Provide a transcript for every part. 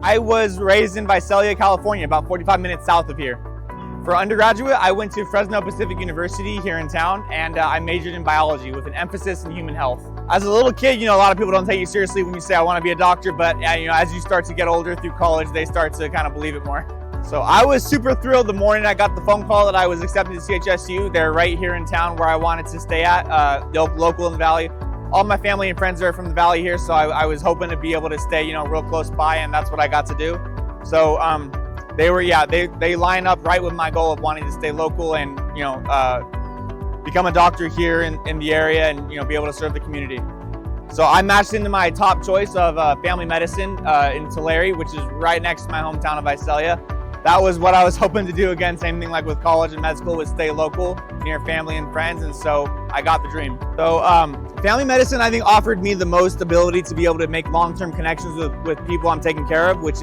I was raised in Visalia, California, about 45 minutes south of here. For undergraduate, I went to Fresno Pacific University here in town, and I majored in biology with an emphasis in human health. As a little kid, a lot of people don't take you seriously when you say I want to be a doctor, but as you start to get older through college, they start to kind of believe it more. So I was super thrilled the morning I got the phone call that I was accepted to CHSU. They're right here in town where I wanted to stay at, local in the Valley. All my family and friends are from the Valley here, so I was hoping to be able to stay, real close by, and that's what I got to do. So they line up right with my goal of wanting to stay local and become a doctor here in the area and be able to serve the community. So I matched into my top choice of family medicine in Tulare, which is right next to my hometown of Visalia. That was what I was hoping to do. Again, same thing like with college and med school, was stay local, near family and friends, and so I got the dream. So family medicine, I think, offered me the most ability to be able to make long-term connections with people I'm taking care of, which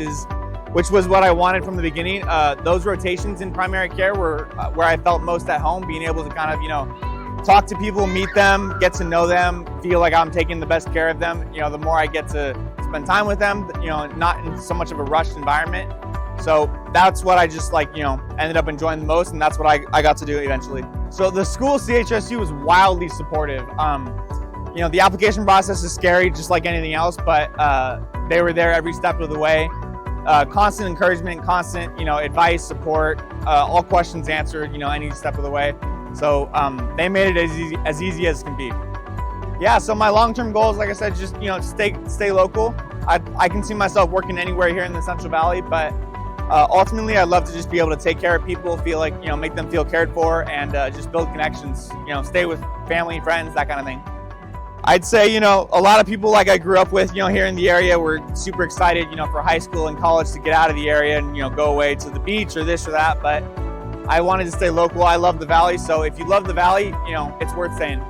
was what I wanted from the beginning. Those rotations in primary care were where I felt most at home, being able to kind of, talk to people, meet them, get to know them, feel like I'm taking the best care of them. The more I get to spend time with them, not in so much of a rushed environment. So that's what I just ended up enjoying the most, and that's what I got to do eventually. So the school, CHSU, was wildly supportive. The application process is scary, just like anything else, but they were there every step of the way. Constant encouragement, constant, advice, support, all questions answered, any step of the way. So they made it as easy as can be. Yeah, so my long-term goals, like I said, just, stay local. I can see myself working anywhere here in the Central Valley, but ultimately I'd love to just be able to take care of people, feel like, make them feel cared for, and just build connections, stay with family, friends, that kind of thing. I'd say, a lot of people like I grew up with, here in the area were super excited, for high school and college to get out of the area and, go away to the beach or this or that. But I wanted to stay local. I love the Valley. So if you love the Valley, it's worth staying.